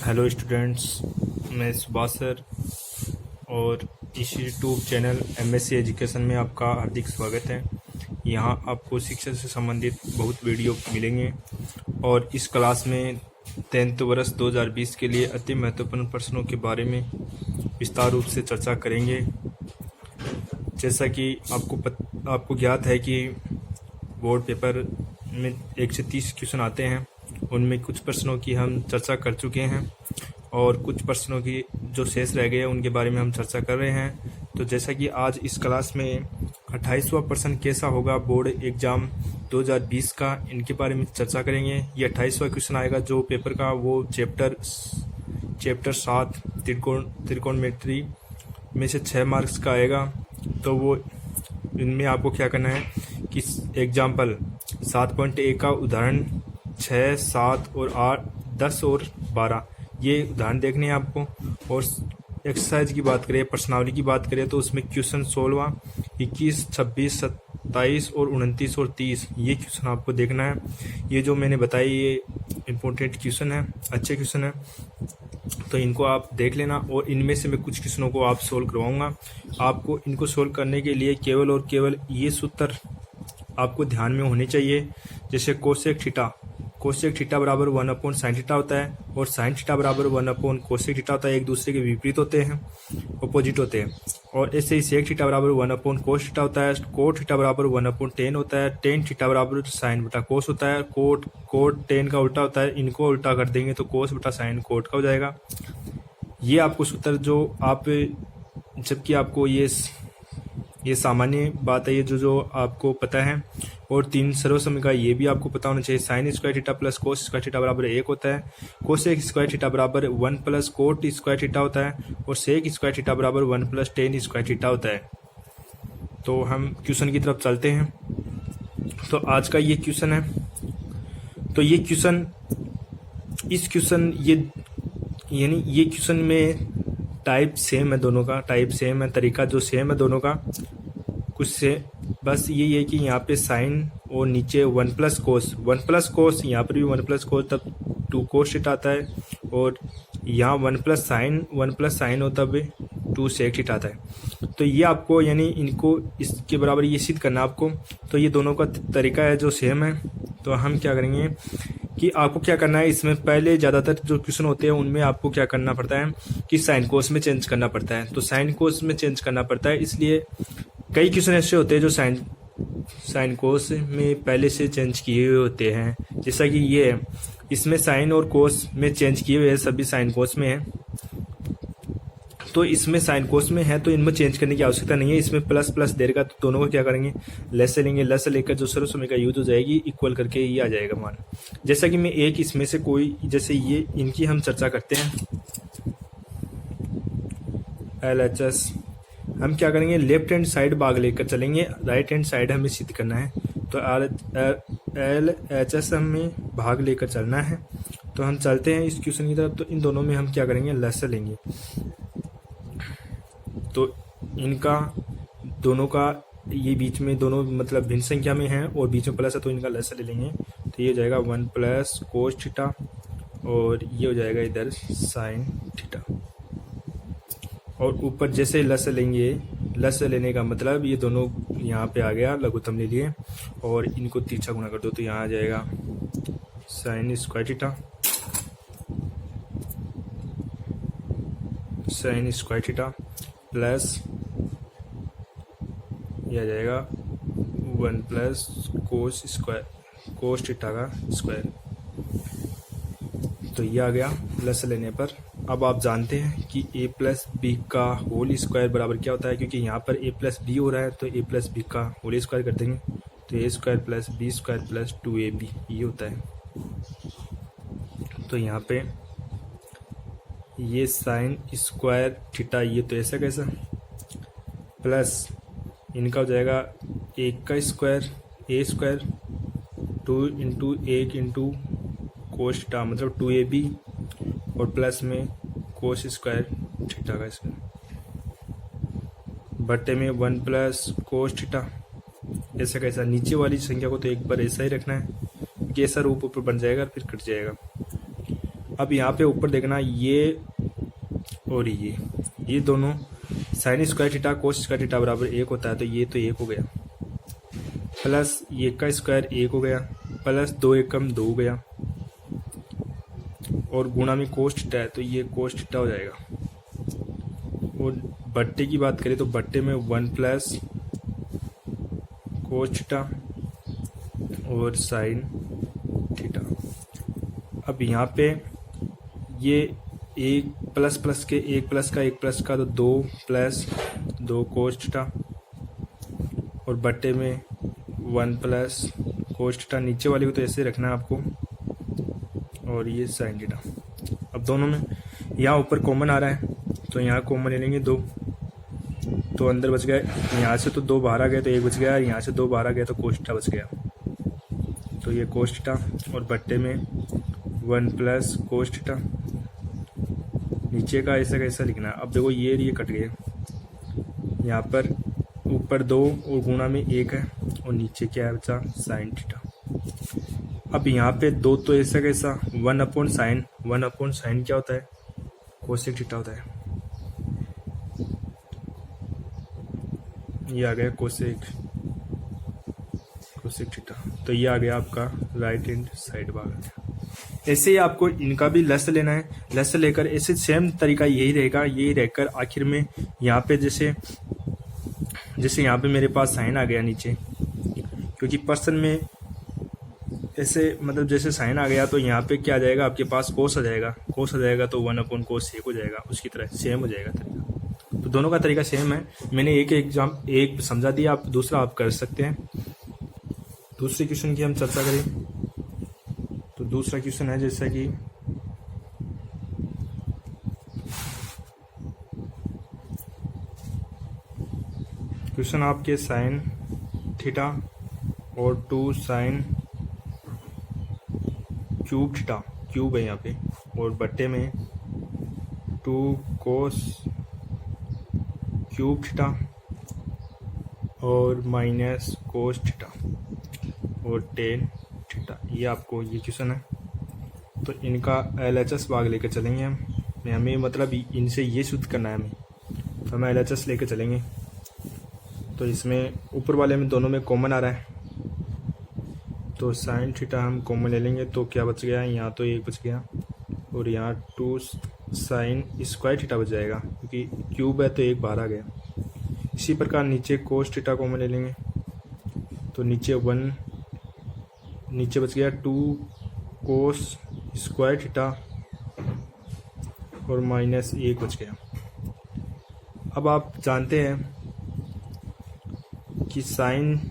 Hello students, मैं Subhash sir और इस यूट्यूब चैनल एमएससी एजुकेशन में आपका हार्दिक स्वागत है। यहाँ आपको शिक्षा से संबंधित बहुत वीडियो मिलेंगे और इस क्लास में 10th वर्ष 2020 के लिए अति महत्वपूर्ण प्रश्नों के बारे में विस्तार रूप से चर्चा करेंगे। जैसा कि आपको ज्ञात है कि बोर्ड पेपर में 1 से 30 क्वेश्चन आते हैं, उनमें कुछ प्रश्नों की हम चर्चा कर चुके हैं और कुछ प्रश्नों की जो शेष रह गए उनके बारे में हम चर्चा कर रहे हैं। तो जैसा कि आज इस क्लास में 28वां प्रश्न कैसा होगा बोर्ड एग्ज़ाम 2020 का, इनके बारे में चर्चा करेंगे। ये 28वां क्वेश्चन आएगा जो पेपर का, वो चैप्टर 7 त्रिकोणमिति में से 6 मार्क्स का आएगा। तो वो इनमें आपको क्या करना है कि एग्जाम्पल 7.1 का उदाहरण 6, 7 और 8, 10 और 12 ये उदाहरण देखने हैं आपको। और एक्सरसाइज की बात करें, प्रश्नावली की बात करें तो उसमें क्वेश्चन 16, 21, 26, 27 और 29 और 30 ये क्वेश्चन आपको देखना है। ये जो मैंने बताई ये इम्पोर्टेंट क्वेश्चन है, अच्छे क्वेश्चन है, तो इनको आप देख लेना। और इनमें से मैं कुछ क्वेश्चनों को आप सोल्व करवाऊंगा। आपको इनको सोल्व करने के लिए केवल और केवल ये सूत्र आपको ध्यान में होने चाहिए। जैसे कोसेक थीटा बराबर 1/sin थीटा होता है और sin थीटा बराबर 1/कोसेक थीटा होता है। एक दूसरे के विपरीत होते हैं, अपोजिट होते हैं। और ऐसे ही सेक थीटा बराबर 1/cos थीटा होता है। कोट थीटा बराबर 1/tan होता है। टेन थीटा बराबर sin बटा कोस होता है। कोट टेन का उल्टा होता है, इनको उल्टा कर देंगे तो कोस बटा sin कोट का हो जाएगा। ये आपको सूत्र जो आप, जबकि आपको ये सामान्य बात है, ये जो आपको पता है। और 3 सर्वसमय का ये भी आपको पता होना चाहिए। Sign square theta plus cos square theta बराबर 1 होता है। कोसेक स्क्वायर थीटा बराबर 1 प्लस कोट स्क्वायर थीटा होता है। और सेक स्क्वायर थीटा बराबर 1 प्लस टेन स्क्वायर थीटा होता है। तो हम क्वेश्चन की तरफ चलते हैं। तो आज का ये क्वेश्चन है, तो ये क्वेश्चन ये क्वेश्चन में टाइप सेम है, दोनों का टाइप सेम है, तरीका जो सेम है दोनों का कुछ से, बस ये है कि यहाँ पे साइन और नीचे 1 प्लस कोस, यहाँ पर भी 1 प्लस कोस, तब 2 कोस थीटा आता है। और यहाँ 1 प्लस साइन हो तब 2 सेक थीटा आता है। तो ये आपको यानी इनको इसके बराबर ये सिद्ध करना आपको। तो ये दोनों का तरीका है जो सेम है। तो हम क्या करेंगे कि आपको क्या करना है, इसमें पहले ज़्यादातर जो क्वेश्चन होते हैं उनमें आपको क्या करना पड़ता है कि साइन कोस में चेंज करना पड़ता है। तो साइन कोस में चेंज करना पड़ता है, इसलिए कई क्वेश्चन ऐसे होते हैं जो साइन कोस में पहले से चेंज किए हुए होते हैं। जैसा कि ये है, इसमें साइन और कोस में चेंज किए हुए हैं, सभी साइन कोस में है। तो इसमें साइन कोस में है तो इनमें चेंज करने की आवश्यकता नहीं है। इसमें प्लस प्लस देगा तो दोनों को क्या करेंगे, लेस से लेंगे। लेस से लेकर जो सर्वसमय का यूज हो जाएगी, इक्वल करके ये आ जाएगा मान। जैसा कि मैं एक इसमें से कोई, जैसे ये इनकी हम चर्चा करते हैं। LHS हम क्या करेंगे, लेफ्ट हैंड साइड भाग लेकर चलेंगे, राइट हैंड साइड हमें सिद्ध करना है। तो LHS हमें भाग लेकर चलना है। तो हम चलते हैं इस क्वेश्चन की तरफ। तो इन दोनों में हम क्या करेंगे, लेस से लेंगे। तो इनका दोनों का ये बीच में दोनों मतलब भिन्न संख्या में है और बीच में प्लस है, तो इनका लेस ले लेंगे। तो ये हो जाएगा 1 प्लस कोस थीटा और ये हो जाएगा इधर साइन थीटा। और ऊपर जैसे लेस लेंगे, लेस लेने का मतलब ये दोनों यहाँ पे आ गया, लघुत्तम ले लिए और इनको तिरछा गुणा कर दो तो यहाँ आ जाएगा साइन स्क्वायर थीटा प्लस यह आ जाएगा 1 प्लस कोस थीटा का स्क्वायर। तो ये आ गया प्लस लेने पर। अब आप जानते हैं कि a प्लस बी का होल स्क्वायर बराबर क्या होता है, क्योंकि यहाँ पर a प्लस बी हो रहा है तो a प्लस बी का होल स्क्वायर कर देंगे। तो a square plus B square plus 2ab ये होता है। तो यहाँ पे ये साइन स्क्वायर थीटा, ये तो ऐसा कैसा, प्लस इनका हो जाएगा 1 का square a square 2 into 1 into cos theta मतलब 2ab और प्लस में कोस स्क्वायर थीटा का स्क्वायर बट्टे में 1 प्लस कोस थीटा। ऐसा कैसा, नीचे वाली संख्या को तो एक बार ऐसा ही रखना है कि ऐसा रूप ऊपर बन जाएगा फिर कट जाएगा। अब यहाँ पे ऊपर देखना, ये और ये दोनों sign square theta cos square theta बराबर 1 होता है, तो ये तो 1 हो गया, प्लस ये का स्क्वायर 1 हो गया, प्लस 2 एकम 2 हो गया, और गुणा में कोस थीटा है तो ये कोस थीटा हो जाएगा। और बट्टे की बात करें तो बट्टे में 1 प्लस कोस थीटा और साइन थीटा। अब यहाँ पे ये एक प्लस प्लस के एक प्लस का तो 2 प्लस 2 कोस थीटा, और बट्टे में 1 प्लस कोस थीटा, नीचे वाले को तो ऐसे रखना है आपको, और ये साइन थीटा। अब दोनों में यहाँ ऊपर कॉमन आ रहा है तो यहाँ कॉमन ले लेंगे 2, तो अंदर बच गया, यहाँ से तो 2 बाहर आ गए तो 1 बच गया, यहाँ से 2 बाहर आ गया तो कोस थीटा बच गया, तो ये कोस थीटा, और बट्टे में 1 प्लस कोस थीटा, नीचे का ऐसा कैसा लिखना है। अब देखो ये कट गए, यहाँ पर ऊपर 2 और गुणा में 1 है, और नीचे क्या है बचा, साइन थीटा। अब यहाँ पे 2 तो ऐसा कैसा 1 अपॉन साइन क्या होता है, कोसेक थीटा होता है, ये आ गया कोसेक थीटा, तो ये आ गया आपका राइट हैंड साइड भाग। ऐसे ही आपको इनका भी लस लेना है, लस लेकर ऐसे सेम तरीका यही रहेगा, यही रहकर आखिर में यहाँ पे जैसे यहाँ पे मेरे पास साइन आ गया नीचे, क्योंकि पर्सन में ऐसे मतलब जैसे साइन आ गया तो यहाँ पे क्या आ जाएगा आपके पास कोस आ जाएगा, तो 1 अपॉन कोस सेक हो जाएगा, उसकी तरह सेम हो जाएगा तरीका। तो दोनों का तरीका सेम है, मैंने एक समझा दिया, आप दूसरा आप कर सकते हैं। दूसरे क्वेश्चन की हम चर्चा करें तो दूसरा क्वेश्चन है जैसा कि क्वेश्चन आपके साइन थीटा और 2 साइन क्यूब थीटा, क्यूब है यहाँ पे, और बट्टे में 2 कोस क्यूब थीटा और माइनस कोस थीटा और टेन थीटा। ये आपको ये क्वेश्चन है, तो इनका LHS भाग लेकर चलेंगे हमें मतलब इनसे ये शुद्ध करना है हमें, तो हमें LHS लेकर चलेंगे। तो इसमें ऊपर वाले में दोनों में कॉमन आ रहा है, तो साइन थीटा हम कॉमन ले लेंगे, तो क्या बच गया, यहाँ तो 1 बच गया, और यहाँ 2 साइन स्क्वायर थीटा बच जाएगा, क्योंकि क्यूब है तो 1 बाहर आ गया। इसी प्रकार नीचे कोस थीटा कॉमन ले लेंगे, तो नीचे बच गया 2 कोस स्क्वायर थीटा और माइनस 1 बच गया। अब आप जानते हैं कि sign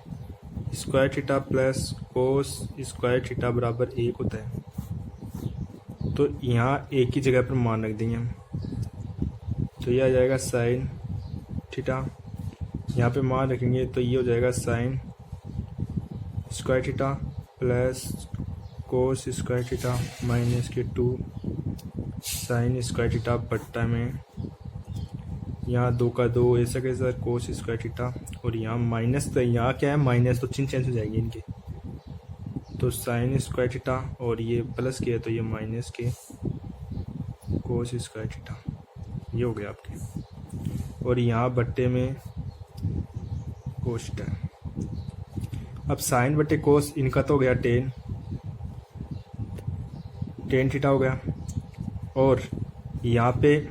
square theta plus cos square theta बराबर 1 होता है, तो यहाँ एक ही जगह पर मान रख देंगे हम, तो ये आ जाएगा साइन थीटा, यहाँ पे मान रखेंगे तो ये हो जाएगा sine square theta plus cos square theta minus के 2 साइन स्क्वायर थीटा बट्टा में यहाँ 2 का 2 ऐसा कैसा कोस स्क्वायर थीटा, और यहाँ माइनस, तो यहाँ क्या है माइनस, तो चिन्ह चेंज हो जाएंगे इनके, तो साइन स्क्वायर थीटा और ये प्लस के तो ये माइनस के कोस स्क्वायर थीटा, ये हो गया आपके, और यहाँ बट्टे में कोस थीटा। अब साइन बट्टे कोस इनका तो हो गया टेन थीटा हो गया, और यहाँ पे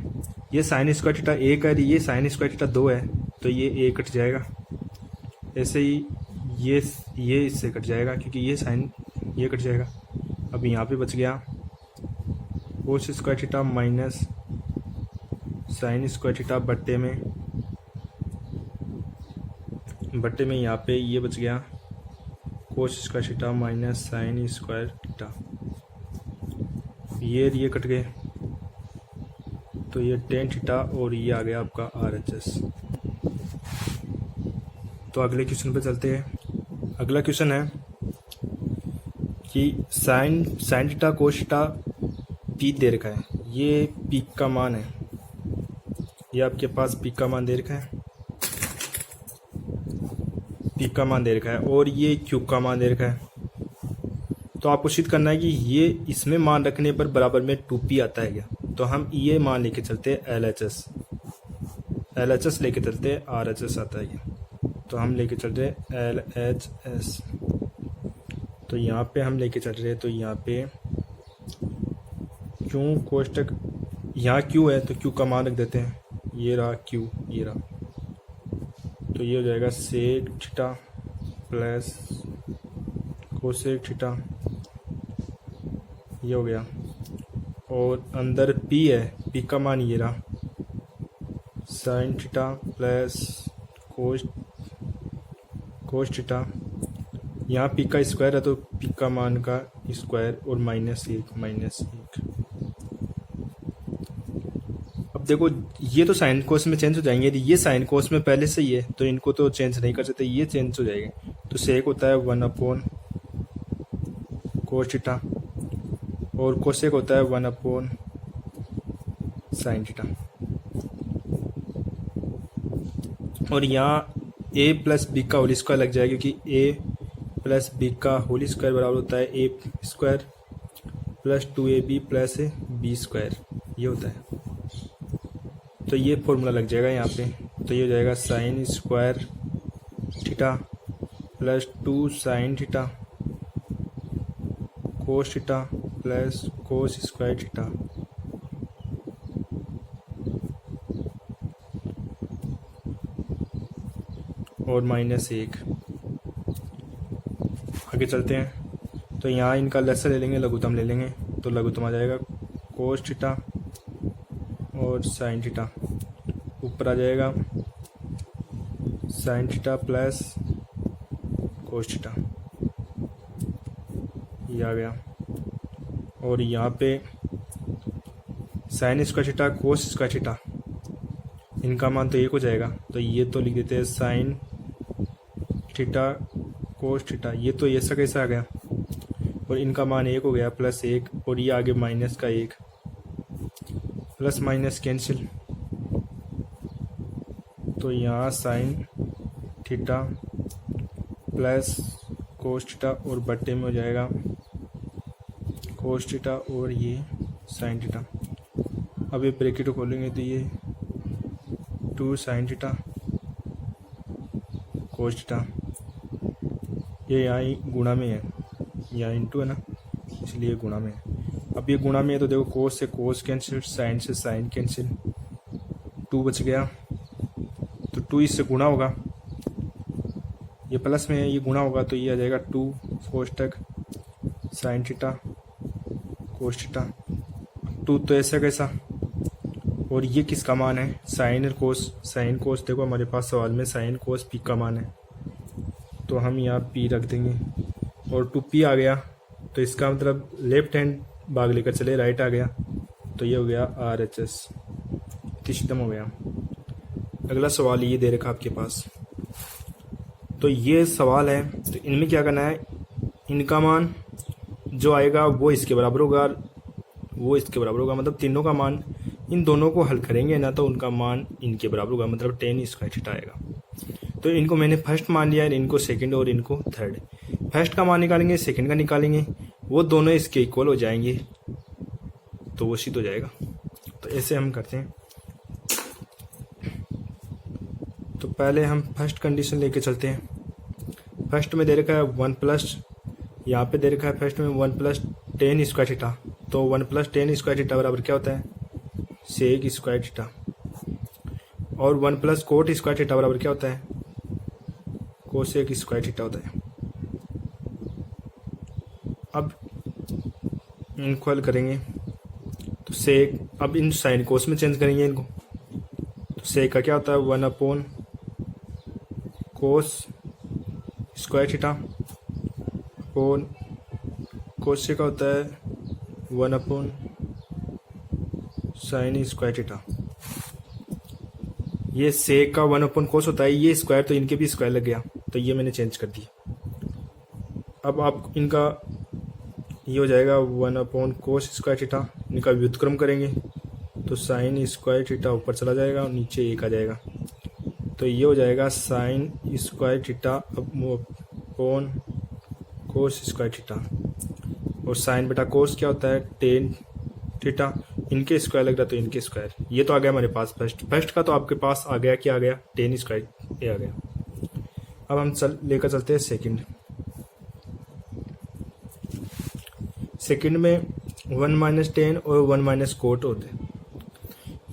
ये साइन स्क्वायर थीटा 1 है, ये साइन स्क्वायर थीटा 2 है, तो ये 1 कट जाएगा। ऐसे ही ये इससे कट जाएगा, क्योंकि ये साइन ये कट जाएगा। अब यहाँ पे बच गया कोस square theta minus sign square theta बट्टे में यहाँ पे ये बच गया कोस square theta minus sign square theta, ये कट गए, तो ये टेन थीटा, और ये आ गया आपका RHS। तो अगले क्वेश्चन पे चलते हैं। अगला क्वेश्चन है कि sine theta cos theta peak दे रखा है, ये पीक का मान है, ये आपके पास पीक का मान दे रखा है, और ये क्यूब का मान दे रखा है। तो आपको सिद्ध करना है कि ये इसमें मान रखने पर बराबर में 2p आता है क्या। तो हम ये मान लेके चलते हैं LHS लेके चलते हैं, RHS आता है क्या। तो हम लेके चल रहे हैं LHS। तो यहाँ पे हम लेके चल रहे हैं, तो यहाँ पे क्यों कोष्टक, यहाँ क्यू है तो क्यू का मान रख देते हैं, ये रहा क्यू, ये रहा। तो ये हो जाएगा sec theta plus cosec theta, ये हो गया। और अंदर p है, p का मान ये रहा, sine theta plus cos theta. यहाँ p का स्क्वायर है तो p का मान का स्क्वायर और -1। अब देखो ये तो साइन कोस में चेंज हो जाएंगे, यदि ये साइन कोस में पहले से ही है तो इनको तो चेंज नहीं कर सकते, ये चेंज हो जाएंगे। तो सेक होता है 1 कोस थीटा और कोसेक होता है 1 साइन थीटा। और यहाँ a प्लस बी का होल स्क्वायर लग जाएगा, क्योंकि a प्लस बी का होल स्क्वायर बराबर होता है a square plus 2ab plus b square, ये होता है। तो ये फॉर्मूला लग जाएगा यहाँ पे। तो ये हो जाएगा sine square theta plus 2 sign theta cos theta plus cos square theta. और -1। आगे चलते हैं, तो यहाँ इनका लसर ले लेंगे, लघुत्तम ले लेंगे। तो लघुत्तम आ जाएगा कोस थीटा और साइन थीटा, ऊपर आ जाएगा sine theta plus cos theta, ये आ गया। और यहाँ पे sign square theta cos square theta, इनका मान तो 1 हो जाएगा। तो ये तो लिख देते हैं साइन थीटा कोस थीटा, ये तो ऐसा कैसा आ गया। और इनका मान 1 हो गया प्लस 1, और ये आगे माइनस का 1, प्लस माइनस कैंसिल। तो यहाँ sine theta plus cos theta और बट्टे में हो जाएगा कोस थीटा और ये साइन थीटा। अब ये ब्रैकेट खोलेंगे तो ये 2 साइन थीटा कोस थीटा, ये यहाँ गुणा में है, यहाँ इंटू है ना, इसलिए गुणा में है। अब ये गुणा में है तो देखो कोस से कोस कैंसिल, साइन से साइन कैंसिल, 2 बच गया। तो 2 इससे गुणा होगा, ये प्लस में है, ये गुणा होगा तो ये आ जाएगा 2 कोष्टक साइन थीटा कोस थीटा। 2 तो ऐसा कैसा, और ये किसका मान है, साइन कोस। साइन कोस देखो हमारे पास सवाल में साइन कोस p का मान है, तो हम यहाँ p रख देंगे और 2p आ गया। तो इसका मतलब लेफ्ट हैंड भाग लेकर चले, राइट आ गया। तो ये हो गया RHS, खत्म हो गया। अगला सवाल ये दे रखा आपके पास, तो ये सवाल है। तो इनमें क्या करना है, इनका मान जो आएगा वो इसके बराबर होगा, वो इसके बराबर होगा, मतलब तीनों का मान, इन दोनों को हल करेंगे ना तो उनका मान इनके बराबर होगा, मतलब 10 स्क्वायर थीटा आएगा। तो इनको मैंने फर्स्ट मान लिया है, इनको सेकंड और इनको थर्ड। फर्स्ट का मान निकालेंगे, सेकंड का निकालेंगे, वो दोनों इसके इक्वल हो जाएंगे तो वो सिद्ध हो जाएगा। तो ऐसे हम करते हैं। तो पहले हम फर्स्ट कंडीशन लेके चलते हैं। फर्स्ट में दे रखा है 1 प्लस, यहाँ पे दे रखा है फर्स्ट में 1 प्लस 10 स्क्वायर थीटा। तो 1 प्लस 10 स्क्वायर थीटा बराबर क्या होता है, सेक स्क्वायर थीटा। और 1 प्लस कोट स्क्वायर थीटा बराबर क्या होता है, कोसेक स्क्वायर थीटा होता है। अब इनको हल करेंगे तो सेक, अब इन साइन कोस में चेंज करेंगे इनको। तो सेक का क्या होता है 1 अपॉन कोस स्क्वायर थीटा, अपॉन कोसेक का होता है 1 अपॉन साइन स्क्वायर थीटा। ये सेक का 1 अपॉन कोस होता है, ये स्क्वायर तो इनके भी स्क्वायर लग गया, तो ये मैंने चेंज कर दिया। अब आप इनका ये हो जाएगा 1 अपॉन कोस स्क्वायर थीटा, इनका व्युत्क्रम करेंगे तो साइन स्क्वायर थीटा ऊपर चला जाएगा और नीचे 1 आ जाएगा। तो ये हो जाएगा साइन स्क्वायर थीटा अपॉन कोस स्क्वायर थीटा। और साइन बटा कोस क्या होता है, टेन थीटा। इनके स्क्वायर लग रहा तो इनके स्क्वायर। ये तो आ गया हमारे पास फर्स्ट का, तो आपके पास आ गया क्या आ गया, टेन स्क्वायर ये आ गया। अब हम लेकर चलते हैं सेकंड में 1 माइनस टेन और 1 माइनस कोट होते हैं।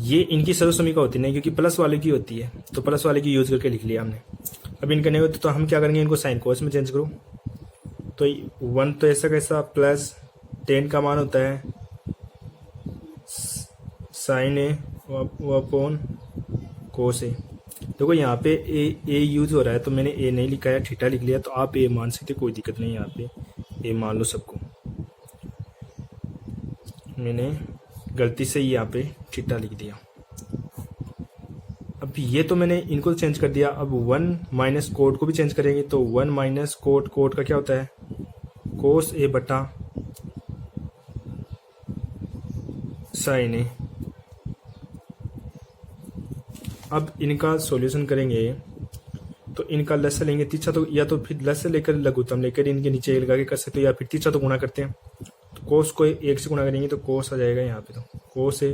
ये इनकी सर्वसमीका होती नहीं, क्योंकि प्लस वाले की होती है, तो प्लस वाले की यूज करके लिख लिया हमने। अब इनका नहीं होता तो हम क्या करेंगे, इनको साइन कोस में चेंज करो। तो 1 तो ऐसा कैसा, प्लस 10 का मान होता है साइन ए अपॉन कोस ए। देखो यहाँ पे ए यूज हो रहा है, तो मैंने ए नहीं लिखा है, थीटा लिख लिया। तो आप ए मान सकते, कोई दिक्कत नहीं है, यहाँ पे ए मान लो सबको। मैंने गलती से यहाँ पे थीटा लिख दिया। अब ये तो मैंने इनको चेंज कर दिया। अब 1 माइनस कोट को भी चेंज करेंगे, तो 1 माइनस कोट का क्या होता है, कोस ए बटा साइन ए। अब इनका सॉल्यूशन करेंगे, तो इनका लस लेंगे तीसरा, तो या तो फिर लस लेकर लघुत्तम लेकर इनके नीचे लगा के कर सकते हो, या फिर तीसरा तो गुणा करते हैं। तो कोस को 1 से गुणा करेंगे तो कोस आ जाएगा यहाँ पे, तो कोस है,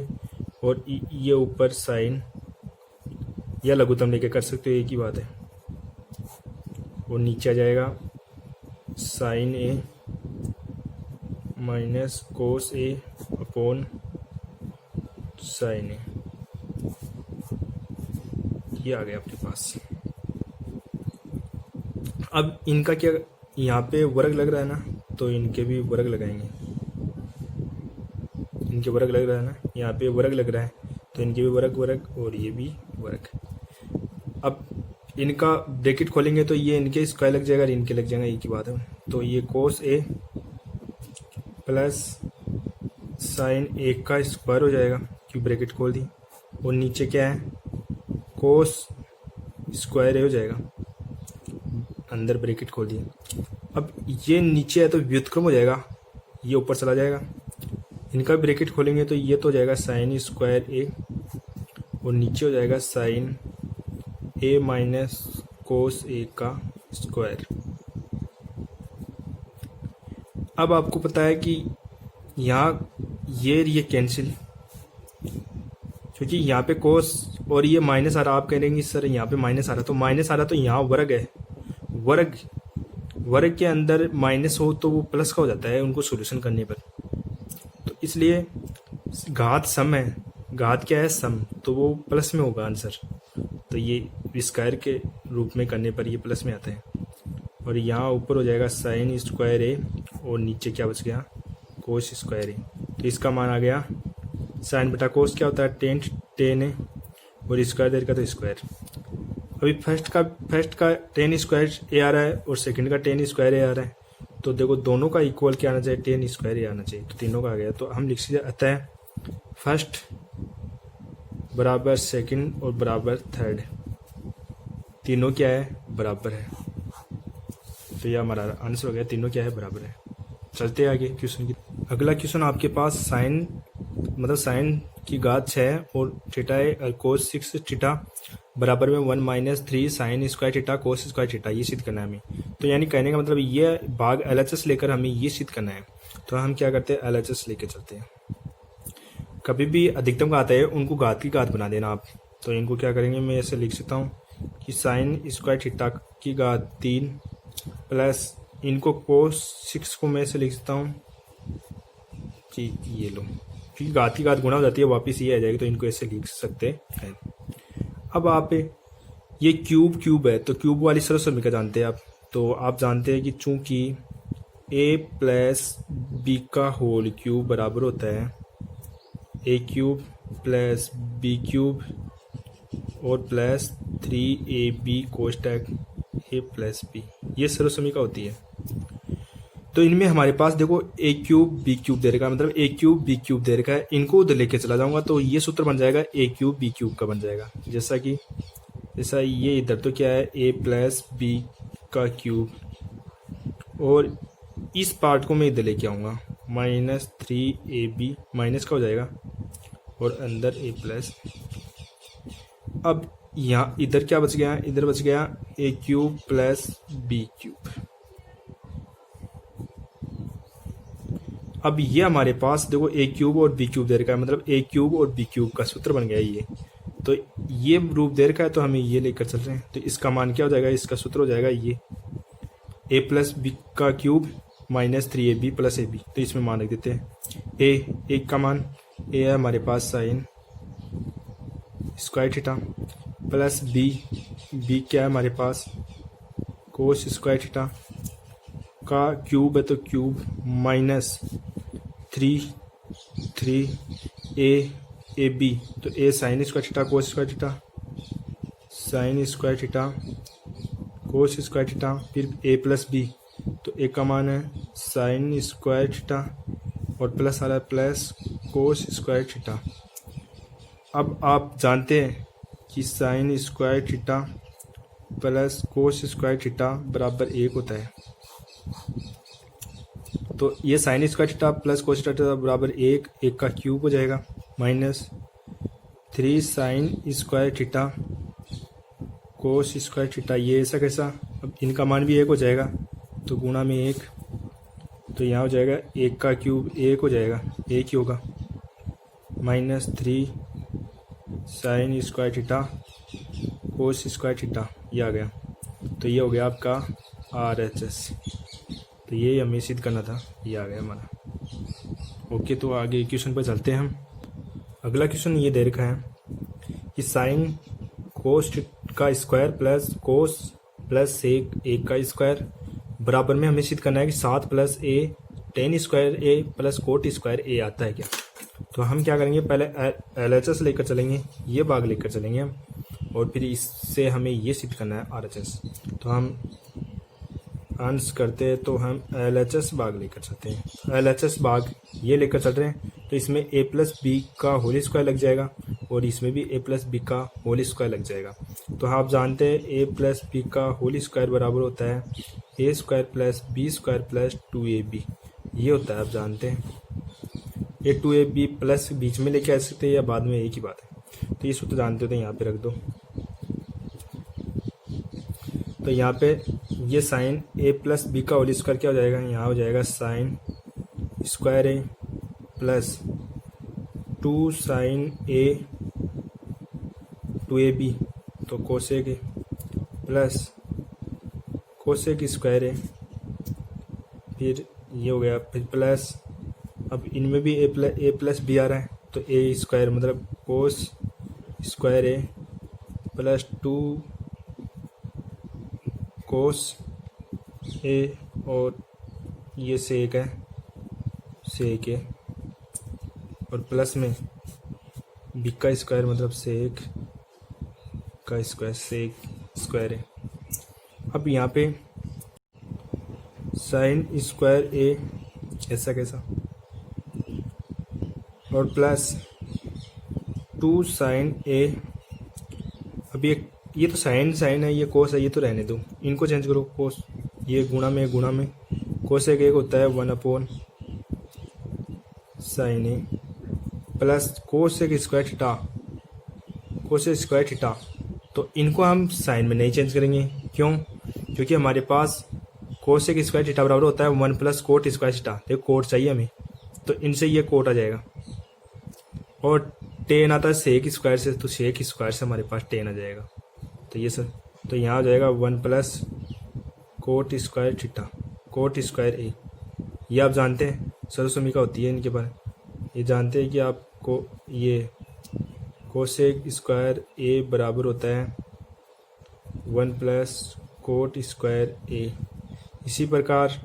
और ये ऊपर साइन, या लघुत्तम लेके कर सकते हो, एक ही बात है। और नीचे आ जाएगा साइन ए माइनस कोस ए अपॉन साइन ए। ये आ गया अपने पास। अब इनका क्या, यहाँ पे वर्ग लग रहा है ना, तो इनके भी वर्ग लगाएंगे। इनके वर्ग लग रहा है ना, यहाँ पे वर्ग लग रहा है, तो इनके भी वर्ग, और ये भी वर्ग। अब इनका ब्रैकेट खोलेंगे तो ये इनके स्क्वायर लग जाएगा और इनके लग जाएगा, एक ही बात है। तो ये कोस ए प्लस साइन ए का स्क्वायर हो जाएगा, क्यों ब्रैकेट खोल दी। और नीचे क्या है, कोस स्क्वायर ए हो जाएगा, अंदर ब्रैकेट खोल दिया। अब ये नीचे है तो व्युत्क्रम हो जाएगा, ये ऊपर चला जाएगा। इनका ब्रैकेट खोलेंगे तो ये तो हो जाएगा साइन स्क्वायर ए, और नीचे हो जाएगा साइन ए माइनस कोस ए का स्क्वायर। अब आपको पता है कि यहाँ ये कैंसिल, क्योंकि यहाँ पे कोस और ये माइनस आ रहा। आप कहेंगे सर यहाँ पे माइनस आ रहा, तो माइनस आ रहा तो यहाँ वर्ग है, वर्ग के अंदर माइनस हो तो वो प्लस का हो जाता है उनको सॉल्यूशन करने पर। तो इसलिए घात सम है, घात क्या है, सम, तो वो प्लस में होगा आंसर। तो ये स्क्वायर के रूप में करने पर ये प्लस में आता है। और यहाँ ऊपर हो जाएगा साइन स्क्वायर ए, और नीचे क्या बच गया, कोस स्क्वायर ए। तो इसका मान आ गया, साइन बटा कोस क्या होता है, टेन है, और स्क्वायर देर का तो स्क्वायर। अभी फर्स्ट का टेन स्क्वायर ए आ रहा है, और सेकंड का टेन स्क्वायर ए आ रहा है। तो देखो दोनों का इक्वल क्या आना चाहिए, टेन स्क्वायर ए आना चाहिए। तो तीनों का आ गया, तो हम लिख सकते, अतः फर्स्ट बराबर सेकंड और बराबर थर्ड, तीनों क्या है, बराबर है। तो यह हमारा आंसर हो गया, तीनों क्या है, बराबर है। चलते हैं आगे क्वेश्चन की। अगला क्वेश्चन आपके पास साइन साइन की घात 6 और थीटा है, और कोस 6 थीटा बराबर में 1 minus 3 sign square theta cos square theta, ये सिद्ध करना है हमें। तो यानी कहने का मतलब ये भाग LHS लेकर हमें ये सिद्ध करना है। तो हम क्या करते हैं, LHS लेके चलते हैं। कभी भी अधिकतम घात है उनको घात की घात बना देना आप। तो इनको क्या करेंगे, मैं ऐसे लिख सकता हूँ कि साइन स्क्वायर थीटा की घात 3 प्लस इनको कोस 6 को मैं ऐसे लिख सकता हूँ कि ये लो, क्योंकि घात की घात गुणा हो जाती है, वापस ये आ जाएगी, तो इनको ऐसे लिख सकते हैं। अब आप ये क्यूब है, तो क्यूब वाली सर्वसमीका जानते हैं आप। तो आप जानते हैं कि चूंकि a प्लस बी का होल क्यूब बराबर होता है a cube plus B cube और प्लस 3ab कोष्टक a प्लस बी, ये सर्वसमीका होती है। तो इनमें हमारे पास देखो a क्यूब बी क्यूब दे रखा है, मतलब a क्यूब बी क्यूब दे रखा है। इनको उधर लेके चला जाऊंगा तो ये सूत्र बन जाएगा a क्यूब बी क्यूब का बन जाएगा। जैसा ये इधर तो क्या है, a प्लस बी का क्यूब, और इस पार्ट को मैं इधर लेके आऊँगा माइनस 3ab, माइनस का हो जाएगा, और अंदर a प्लस। अब यहाँ इधर क्या बच गया, इधर बच गया a cube plus B cube. अब ये हमारे पास देखो ए क्यूब और बी क्यूब दे रखा है, मतलब ए क्यूब और बी क्यूब का सूत्र बन गया ये। तो ये रूप दे रखा है तो हमें ये लेकर चल रहे हैं। तो इसका मान क्या हो जाएगा, इसका सूत्र हो जाएगा ये ए प्लस बी का cube minus 3ab plus ab। तो इसमें मान रख देते हैं ए का मान ए है हमारे पास sine square theta plus b क्या है हमारे पास कोस स्क्वायर थीटा का क्यूब है तो क्यूब माइनस 3 ए बी। तो a sine square theta cos square theta sine square theta cos square theta फिर ए प्लस बी। तो ए का मान है साइन स्क्वायर थीटा और प्लस आ रहा है प्लस कोस स्क्वायर थीटा। अब आप जानते हैं कि sign square theta plus cos square theta बराबर 1 होता है। तो ये sign square theta plus cos theta बराबर 1 का क्यूब हो जाएगा minus 3 sign square theta cos square theta. ये ऐसा कैसा, अब इनका मान भी 1 हो जाएगा तो गुणा में 1। तो यहाँ हो जाएगा 1 का क्यूब 1 हो जाएगा, 1 ही होगा minus 3 sign square theta cos square theta. ये आ गया। तो ये हो गया आपका RHS। तो ये हमें सिद्ध करना था, ये आ गया हमारा। ओके, तो आगे क्वेश्चन पर चलते हैं हम। अगला क्वेश्चन ये दे रखा है कि साइन कोस का स्क्वायर प्लस कोस प्लस एक का स्क्वायर बराबर में हमें सिद्ध करना है कि 7 प्लस ए टेन स्क्वायर ए प्लस कोट स्क्वायर ए आता है क्या। तो हम क्या करेंगे, पहले LHS लेकर चलेंगे, ये भाग लेकर चलेंगे हम, और फिर इससे हमें ये सिद्ध करना है RHS। तो हम अंश करते हैं तो हम LHS भाग लेकर चलते हैं। LHS भाग ये लेकर चल रहे हैं तो इसमें a प्लस बी का होल स्क्वायर लग जाएगा और इसमें भी a प्लस बी का होल स्क्वायर लग जाएगा। तो आप जानते हैं a प्लस बी का होल स्क्वायर बराबर होता है a square plus B square plus 2ab। ये होता है, आप जानते हैं। ये 2ab प्लस बीच में लेके आ सकते हैं या बाद में, एक ही बात है। तो ये सूत्र जानते हो तो यहाँ पे रख दो। तो यहाँ पे ये साइन a प्लस बी का होल स्क्वायर क्या हो जाएगा, यहाँ हो जाएगा sine square a plus 2 sine a 2ab। तो cosec a plus cosec square a, फिर ये हो गया, फिर प्लस अब इनमें भी a प्लस बी आ रहा है तो a स्क्वायर मतलब कोस स्क्वायर a प्लस 2 कोस ए और ये सेक है, सेक है, और प्लस में बी का स्क्वायर मतलब सेक का स्क्वायर, सेक स्क्वायर है। अब यहाँ पे साइन स्क्वायर ए ऐसा कैसा और प्लस 2 साइन ए। अब ये तो साइन है, ये कोस है, ये तो रहने दो, इनको चेंज करो। कोस ये गुणा में कोस एक होता है 1 अपॉन साइन ए प्लस कोस एक square theta, cos square theta. तो इनको हम साइन में नहीं चेंज करेंगे, क्यों? क्योंकि हमारे पास कोस एक स्क्वायर थीटा बराबर होता है 1 प्लस कोट स्क्वायर थीटा। देखो कोट चाहिए हमें, तो इनसे ये कोट आ जाएगा और टेन आता है सेक स्क्वायर से, तो सेक स्क्वायर से हमारे पास टेन आ जाएगा। तो ये सर, तो यहाँ हो जाएगा 1 plus cot square theta cot square a. ये आप जानते हैं सर्वसमीका होती है इनके पर, ये जानते हैं कि आपको ये कोसेक स्क्वायर ए बराबर होता है 1 प्लस कोट स्क्वायर ए। इसी प्रकार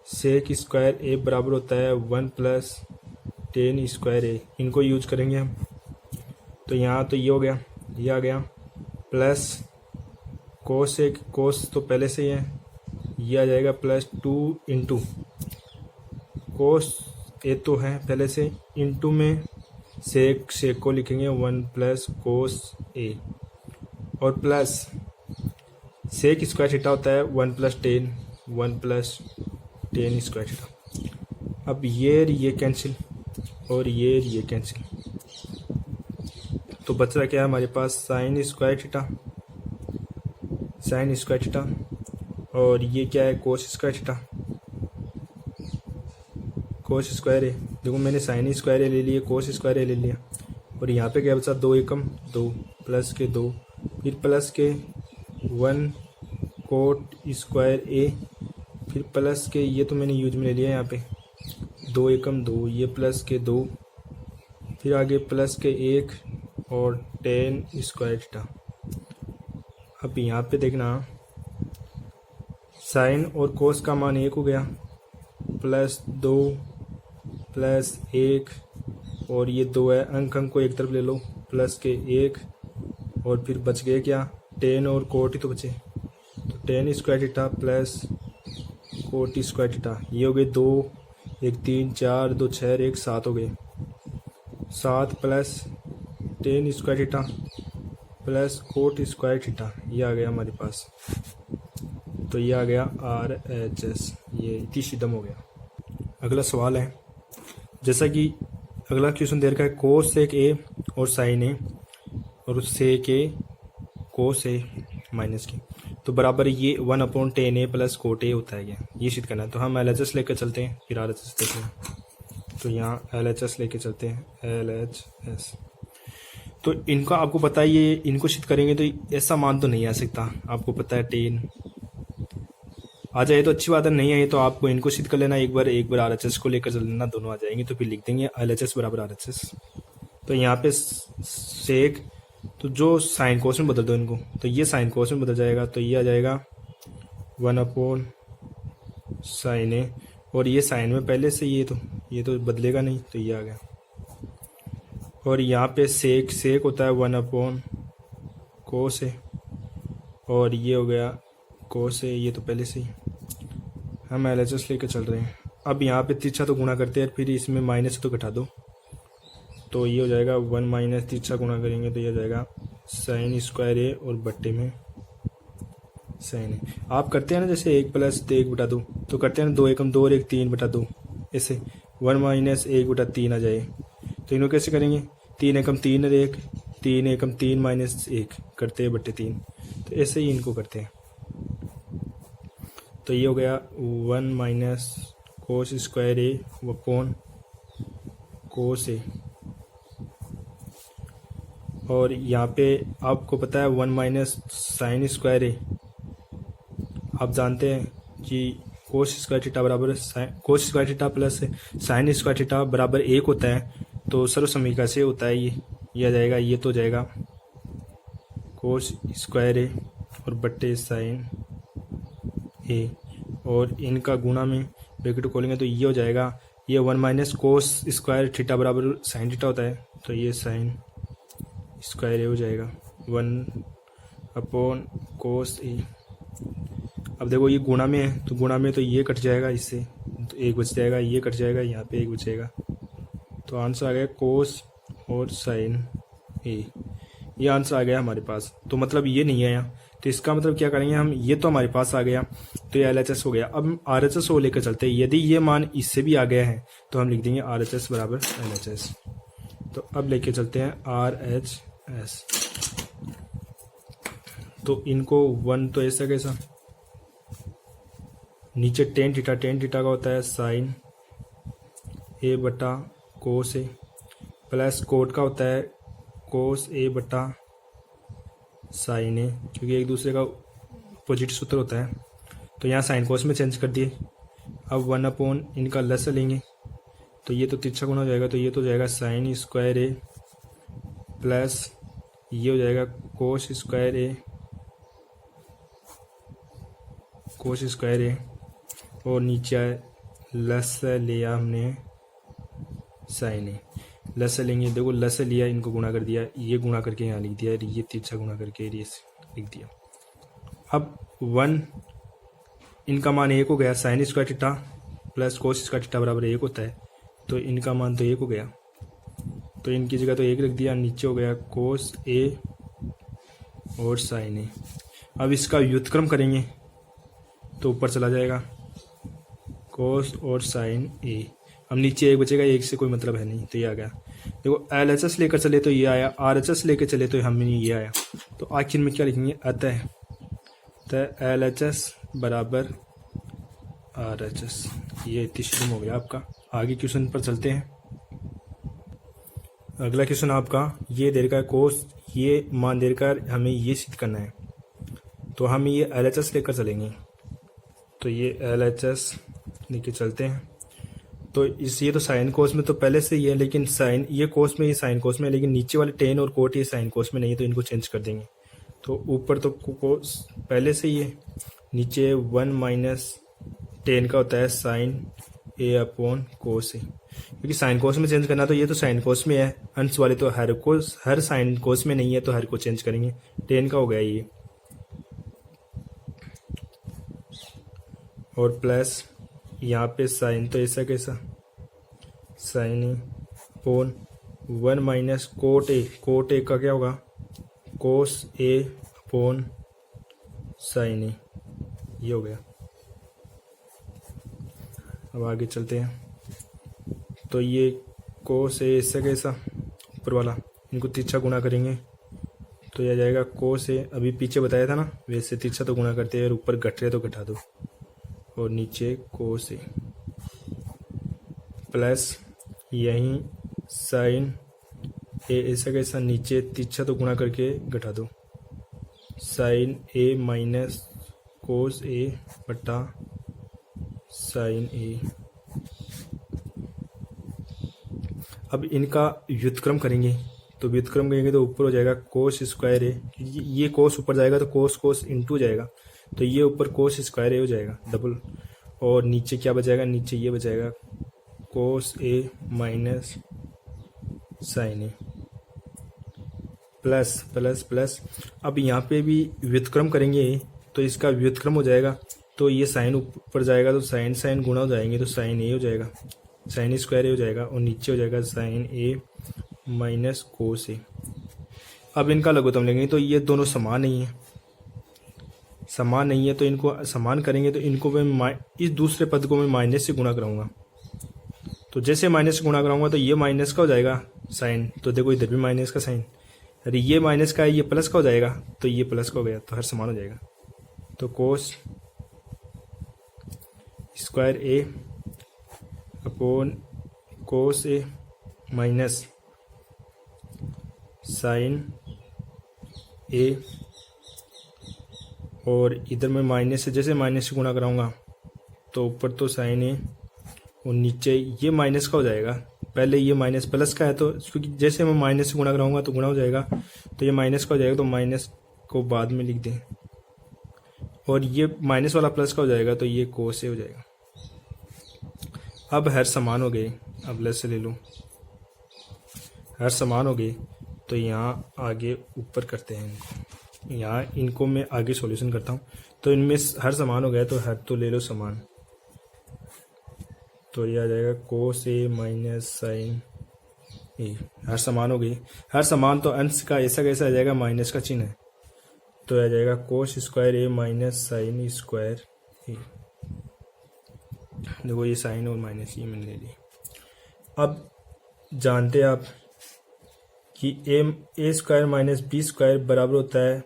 सेक स्क्वायर ए बराबर होता है 1 प्लस टेन स्क्वायर ए। इनको यूज करेंगे हम। तो यहाँ तो ये हो गया, ये आ गया प्लस कोस एक कोस तो पहले से ही है, ये आ जाएगा प्लस 2 इंटू कोस ए तो है पहले से, इंटू में सेक को लिखेंगे 1 प्लस कोस ए और प्लस सेक स्क्वायर थीटा होता है 1 प्लस टेन स्क्वायर थीटा। अब ये कैंसिल और ये कैंसिल, तो बच रहा क्या है हमारे पास साइन स्क्वायर थीटा और ये क्या है cos square theta. Cos square a, देखो मैंने साइन स्क्वायर ए ले लिया, कोस स्क्वायर ए ले लिया, और यहाँ पे क्या बचा 2 एकम 2 प्लस के 2, फिर प्लस के 1 कोट स्क्वायर ए, फिर प्लस के ये तो मैंने यूज में ले लिया यहाँ पे 2 एकम 2, ये प्लस के 2, फिर आगे प्लस के 1 और टेन स्क्वायर थीटा। अब यहाँ पे देखना साइन और कोस का मान 1 हो गया, प्लस 2 प्लस 1 और ये 2 है, अंक को एक तरफ ले लो, प्लस के 1 और फिर बच गए क्या टेन और कोट ही तो बचे, तो ten square theta plus cot square theta. ये हो गए 2 1 3 4 2 6 1 7 हो गए, 7 plus tan square theta plus cot square theta, ये आ गया हमारे पास। तो ये आ गया RHS, ये इतनी सिद्धम हो गया। अगला सवाल है, जैसा कि अगला क्वेश्चन दे रखा है कोस सेक ए और साइन ए और सेक ए कोस ए माइनस की, तो बराबर ये 1/10 ए प्लस कोट ए होता है, ये सिद्ध करना है। तो हम LHS लेकर चलते हैं, फिर RHS देखते हैं। तो यहाँ LHS लेके चलते हैं, LHS। तो इनका आपको पता है, ये इनको सिद्ध करेंगे तो ऐसा मान तो नहीं आ सकता, आपको पता है 10 आ जाए तो अच्छी बात है, नहीं आए तो आपको इनको सिद्ध कर लेना, एक बार RHS को लेकर चल लेना, दोनों आ जाएंगे तो फिर लिख देंगे LHS बराबर RHS। तो यहाँ पे सेक, तो जो साइन कोस में बदल दो इनको, तो ये साइन कोस में बदल जाएगा, तो ये आ जाएगा 1/sin ए, और ये साइन में पहले से ये तो बदलेगा नहीं, तो ये आ गया। और यहाँ पे सेक होता है 1/cos ए, और ये हो गया कोस ए, ये तो पहले से ही हम LHS लेकर चल रहे हैं। अब यहाँ पे तिरछा तो गुणा करते हैं, फिर इसमें माइनस तो घटा दो, तो ये हो जाएगा 1 माइनस तिरछा गुणा करेंगे तो ये हो जाएगा साइन स्क्वायर ए और बट्टे में साइन ए। आप करते हैं ना जैसे 1 प्लस 1 बटा 2, तो करते हैं ना 2 एकम 2 और 1 3 बटा 2, ऐसे 1 माइनस 1 बटा 3 आ जाए। तो इनको कैसे करेंगे, 3 एकम 3 और 1, 3 एकम 3 माइनस 1 करते हैं बट्टे 3, तो ऐसे ही इनको करते हैं। तो ये हो गया 1 माइनस कोस स्क्वायर ए अपॉन कोस ए, और यहाँ पे आपको पता है 1 माइनस साइन स्क्वायर ए, आप जानते हैं कि कोस स्क्वायर थीटा बराबर कोस square theta plus sign square theta बराबर 1 होता है, तो सर्व समीकरण से होता है ये आ जाएगा, ये तो जाएगा कोस स्क्वायर ए और बट्टे साइन ए, और इनका गुणा में ब्रैकेट खोलेंगे तो ये हो जाएगा, ये 1 माइनस कोस स्क्वायर थीटा बराबर साइन थीटा होता है, तो ये साइन स्क्वायर ए हो जाएगा 1/cos ए। अब देखो ये गुणा में है, तो गुणा में तो ये कट जाएगा, इससे तो 1 बच जाएगा, ये कट जाएगा, यहाँ पे 1 बचेगा, तो आंसर आ गया कोस और साइन ए, ये आंसर आ गया हमारे पास। तो मतलब ये नहीं आया, तो इसका मतलब क्या करेंगे हम, ये तो हमारे पास आ गया, तो ये LHS हो गया। अब हम RHS को लेकर चलते हैं, यदि ये मान इससे भी आ गया है तो हम लिख देंगे RHS बराबर LHS। तो अब लेके चलते हैं RHS, तो इनको 1 तो ऐसा कैसा, नीचे टेन थीटा का होता है साइन ए बटा कोस ए, प्लस कोट का होता है कोस ए बटा साइन ए, क्योंकि एक दूसरे का अपोजिट सूत्र होता है, तो यहाँ साइन कोस में चेंज कर दिए। अब 1/, इनका लस लेंगे, तो ये तो तिरछा गुणा हो जाएगा, तो ये तो जाएगा साइन स्क्वायर ए प्लस ये हो जाएगा कोस स्क्वायर ए, और नीचे लस लिया हमने साइन ए, लस लेंगे, देखो लस लिया, इनको गुणा कर दिया, ये गुणा करके यहाँ लिख दिया, ये तिरछा गुणा करके ये लिख दिया। अब 1 इनका मान 1 हो गया, sine square theta plus cos square theta बराबर 1 होता है, तो इनका मान तो 1 हो गया, तो इनकी जगह तो 1 रख दिया, नीचे हो गया कोस ए और साइन ए। अब इसका व्युत्क्रम करेंगे तो ऊपर चला जाएगा कोस और साइन ए, अब नीचे 1 बचेगा, 1 से कोई मतलब है नहीं, तो ये आ गया। देखो LHS लेकर चले तो ये आया, RHS लेकर चले तो हमें ये आया, तो आखिर में क्या लिखेंगे, अतः LHS बराबर RHS, ये इतनी शुरू हो गया आपका आगे क्वेश्चन पर चलते हैं। अगला क्वेश्चन आपका ये दे रखा है कोस, ये मान दे रखा है, हमें ये सिद्ध करना है। तो हम ये LHS लेकर चलेंगे। तो ये LHS लेके चलते हैं। तो ये तो साइन कोस में तो पहले से ही है, लेकिन साइन ये कोस में, ये साइन कोस में है, लेकिन नीचे वाले टेन और कोट ये साइन कोस में नहीं है, तो इनको चेंज कर देंगे। तो ऊपर तो कोस पहले से ही है, नीचे 1 माइनस टेन का होता है साइन ए अपॉन कोस ए, क्योंकि साइन कोस में चेंज करना, तो ये तो साइन कोस में है, अंश वाले तो हर साइन कोस में नहीं है, तो हर को चेंज करेंगे। 10 का हो गया ये, और प्लस यहाँ पे साइन, तो ऐसा कैसा sine A upon 1 minus cot A का क्या होगा कोस ए अपॉन साइन ए, ये हो गया। अब आगे चलते हैं। तो ये कोस ए इससे कैसा ऊपर वाला, इनको तिरछा गुणा करेंगे तो यह जाएगा कोस ए, अभी पीछे बताया था ना वैसे तिरछा तो गुणा करते हैं, और ऊपर घट रहे तो घटा दो, और नीचे कोस ए प्लस यहीं साइन ए ऐसा कैसा, नीचे तिरछा तो गुणा करके घटा दो, साइन ए माइनस कोस ए बटा साइन ए। अब इनका व्युत्क्रम करेंगे, तो व्युत्क्रम करेंगे तो ऊपर हो जाएगा कोस स्क्वायर ए, ये कोस ऊपर जाएगा तो कोस कोस इंटू जाएगा, तो ये ऊपर कोस स्क्वायर ए हो जाएगा डबल, और नीचे क्या बचाएगा, नीचे ये बचाएगा कोस ए माइनस साइन ए प्लस प्लस प्लस। अब यहाँ पे भी व्युत्क्रम करेंगे तो इसका व्युत्क्रम हो जाएगा, तो ये साइन ऊपर जाएगा तो साइन साइन गुणा हो जाएंगे, तो साइन ए हो जाएगा, साइन स्क्वायर ए हो जाएगा, और नीचे हो जाएगा साइन ए माइनस कोस ए। अब इनका लघुत्तम लेंगे, तो ये दोनों समान नहीं है, समान नहीं है, तो इनको समान करेंगे, तो इनको मैं इस दूसरे पद को मैं माइनस से गुणा कराऊंगा। तो जैसे माइनस से गुणा कराऊंगा तो ये माइनस का हो जाएगा साइन, तो देखो इधर भी माइनस का साइन, अरे ये माइनस का है, ये प्लस का हो जाएगा, तो ये प्लस का हो गया, तो हर समान हो जाएगा। तो कोस स्क्वायर ए अपॉन कोस ए माइनस साइन ए, और इधर मैं माइनस से, जैसे माइनस से गुणा कराऊंगा तो ऊपर तो साइन ए, और नीचे ये माइनस का हो जाएगा, पहले ये माइनस प्लस का है, तो क्योंकि जैसे मैं माइनस से गुणा कराऊंगा तो गुणा हो जाएगा, तो ये माइनस का हो जाएगा, तो माइनस को बाद में लिख दें, और ये माइनस वाला प्लस का हो जाएगा, तो ये कोस ए हो जाएगा। अब हर समान हो गए, अब लेस से ले लो, हर समान हो गए, तो यहाँ आगे ऊपर करते हैं इनको, यहाँ इनको मैं आगे सॉल्यूशन करता हूँ। तो इनमें हर समान हो गया, तो हर तो ले लो समान, तो ये आ जाएगा कोस ए माइनस साइन ए, हर समान हो गई, हर समान तो अंश का ऐसा कैसा आ जाएगा, माइनस का चिन्ह है, तो आ जाएगा कोस square A minus sine square a. देखो ये साइन और माइनस ये मैंने ले ली। अब जानते हैं आप कि ए स्क्वायर माइनस बी स्क्वायर बराबर होता है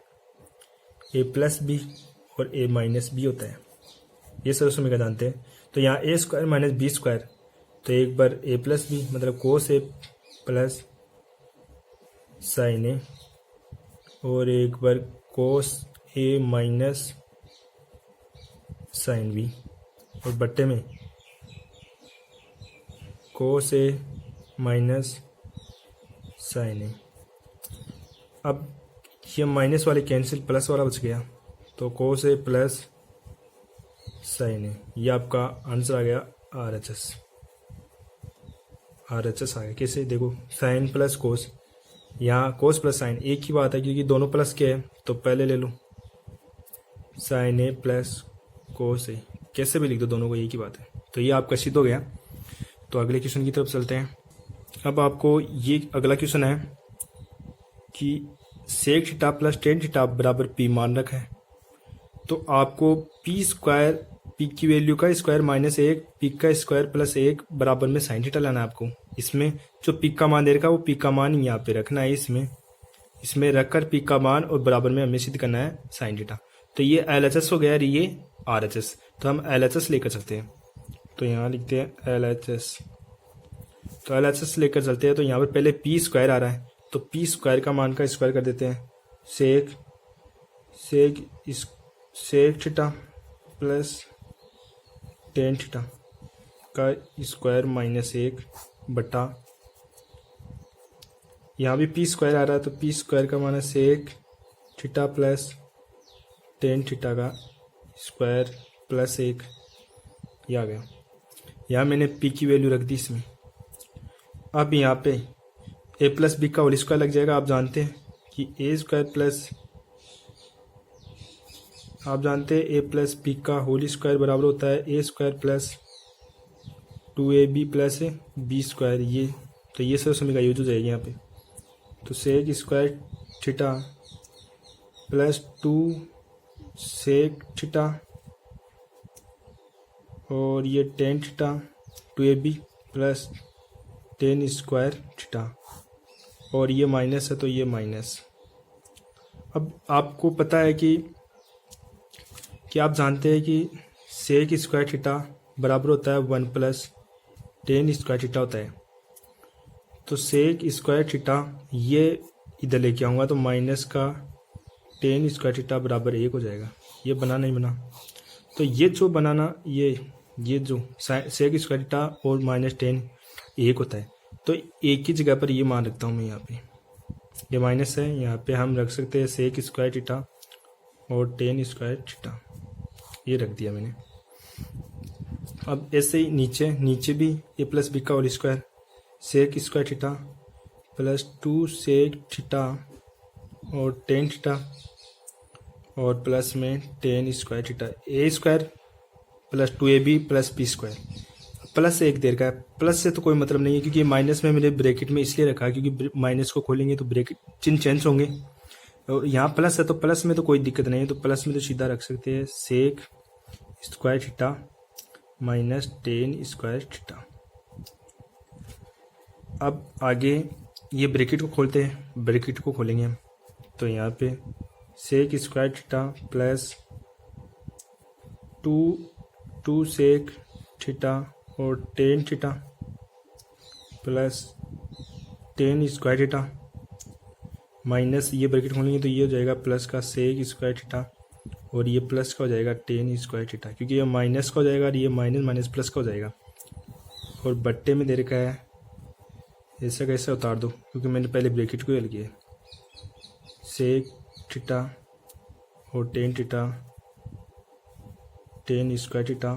ए प्लस बी, और ए माइनस बी होता है, ये सब में क्या जानते हैं। तो यहाँ ए स्क्वायर माइनस बी स्क्वायर, तो एक बार ए प्लस बी मतलब कोस ए प्लस साइन ए, और एक बार कोस ए माइनस साइन बी, और बट्टे में कोस ए माइनस साइन ए। अब ये माइनस वाले कैंसिल, प्लस वाला बच गया, तो कोस ए प्लस साइन ए, ये आपका आंसर आ गया RHS। RHS आ गया कैसे, देखो साइन प्लस कोस, यहाँ कोस प्लस साइन एक ही बात है, क्योंकि दोनों प्लस के हैं, तो पहले ले लो साइन ए प्लस कोस ए, कैसे भी लिख दो, दोनों को एक ही बात है। तो ये आपका सिद्ध हो गया। तो अगले क्वेश्चन की तरफ चलते हैं। अब आपको ये अगला क्वेश्चन है कि sec theta plus tan theta बराबर पी मान रखा है, तो आपको पी स्क्वायर, पी की वैल्यू का स्क्वायर माइनस एक, पी का स्क्वायर प्लस एक बराबर में साइन थीटा लाना है आपको। इसमें जो पी का मान दे रखा है वो पी का मान यहाँ पे रखना है, इसमें रखकर पी का मान और बराबर में हमें सिद्ध करना है साइन थीटा। तो ये LHS हो गया और ये RHS, तो हम LHS लेकर चलते हैं। तो यहाँ लिखते हैं LHS तो LHS लेकर चलते हैं। तो यहाँ पर पहले पी स्क्वायर आ रहा है, तो पी स्क्वायर का मान का स्क्वायर कर देते हैं। Sec theta plus tan theta का स्क्वायर माइनस 1 बटा, यहाँ भी पी स्क्वायर आ रहा है, तो पी स्क्वायर का मान है sec theta plus tan theta का स्क्वायर प्लस 1, ये आ गया। यहाँ मैंने पी की वैल्यू रख दी इसमें। अब यहाँ पे ए प्लस बी का होल स्क्वायर लग जाएगा। आप जानते हैं कि ए स्क्वायर प्लस, आप जानते हैं ए प्लस बी का होल स्क्वायर बराबर होता है a square plus 2ab plus B square. ये तो ये सब समीकरण यूज हो जाएगी यहाँ पे। तो sec square theta plus 2 sec theta और ये tan theta 2ab plus tan square theta, और ये माइनस है तो ये माइनस। अब आपको पता है कि आप जानते हैं कि सेक स्क्वायर थीटा बराबर होता है 1 प्लस टेन स्क्वायर थीटा होता है। तो सेक स्क्वायर थीटा ये इधर लेके आऊँगा तो माइनस का टेन स्क्वायर थीटा बराबर 1 हो जाएगा। ये बना नहीं बना, तो ये जो बनाना ये जो सेक स्क्वायर थीटा और माइनस टेन 1 होता है, तो एक ही जगह पर ये मान रखता हूँ मैं। यहाँ पे ये माइनस है, यहाँ पे हम रख सकते हैं सेक स्क्वायर थीटा और टेन स्क्वायर थीटा, ये रख दिया मैंने। अब ऐसे ही नीचे भी ए प्लस बी का whole square sec square theta plus 2 sec theta और टेन थीटा और प्लस में tan square theta, a square plus 2ab plus B square. Plus से एक देर का है, प्लस से तो कोई मतलब नहीं है क्योंकि माइनस में मेरे ब्रैकेट में इसलिए रखा है क्योंकि माइनस को खोलेंगे तो ब्रैकेट चिन्ह चेंज होंगे, और यहाँ प्लस है तो प्लस में तो कोई दिक्कत नहीं है। तो प्लस में तो सीधा रख सकते हैं sec square theta minus tan square theta. अब आगे ये ब्रैकेट को खोलते हैं, ब्रैकेट को खोलेंगे हम। तो यहाँ पे sec square theta plus 2 sec theta और tan theta plus tan square theta minus, ये ब्रैकेट खोलेंगे तो ये हो जाएगा प्लस का सेक स्क्वायर थीटा और ये प्लस का हो जाएगा टेन स्क्वायर थीटा, क्योंकि ये माइनस का हो जाएगा और ये माइनस माइनस प्लस का हो जाएगा। और बट्टे में दे रखा है, ऐसा कैसे उतार दो क्योंकि मैंने पहले ब्रैकेट को हल किया। सेक थीटा और tan theta tan square theta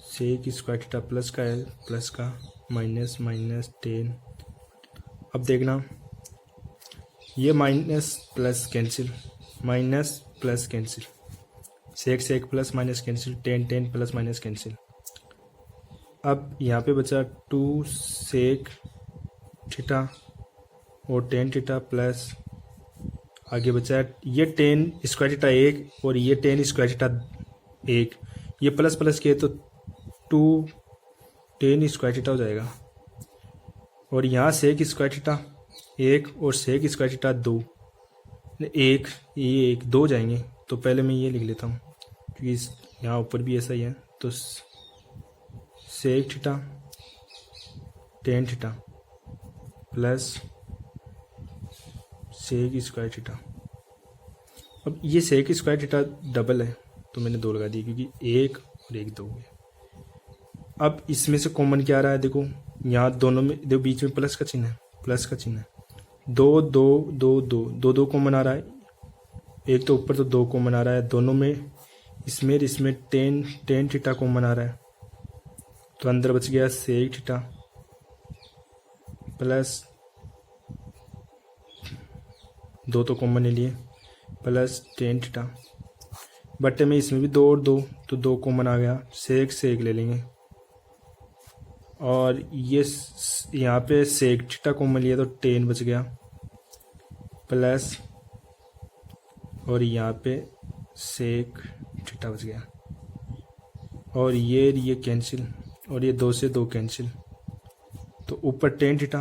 sec square theta plus का है, प्लस का माइनस माइनस टेन। अब देखना ये minus plus cancel, minus plus cancel, sec plus minus cancel, tan plus minus cancel. अब यहाँ पे बचा 2 सेक थीटा और टेन थीटा प्लस आगे बचा ये टेन स्क्वायर थीटा 1 और ये टेन स्क्वायर थीटा 1, ये प्लस प्लस किए तो 2 टेन स्क्वायर थीटा हो जाएगा। और यहाँ सेक स्क्वायर थीटा 1 और सेक स्क्वायर थीटा 2, ये 2 जाएंगे। तो पहले मैं ये लिख लेता हूँ क्योंकि यहाँ ऊपर भी ऐसा ही है। तो sec theta tan theta plus sec square theta. अब ये सेक स्क्वायर थीटा डबल है तो मैंने 2 लगा दिए क्योंकि 1 और 1 2 है। अब इसमें से कॉमन क्या आ रहा है, देखो यहाँ दोनों में देखो बीच में प्लस का चिन्ह है, प्लस का चिन्ह है। 2 2 2 2 2 2 कॉमन आ रहा है, एक तो ऊपर तो 2 कॉमन आ रहा है दोनों में, इसमें टेन थीटा कॉमन आ रहा है तो अंदर बच गया सेक थीटा प्लस 2 तो कॉमन ले लिए प्लस टेन थीटा, बटे में इसमें भी 2 और 2 तो 2 कॉमन आ गया, सेक ले लेंगे। और ये यहाँ पे सेक थीटा कॉमन लिया तो 10 बच गया प्लस, और यहाँ पे सेक थीटा बच गया। और ये कैंसिल और ये 2 से 2 कैंसिल, तो ऊपर टेन थीटा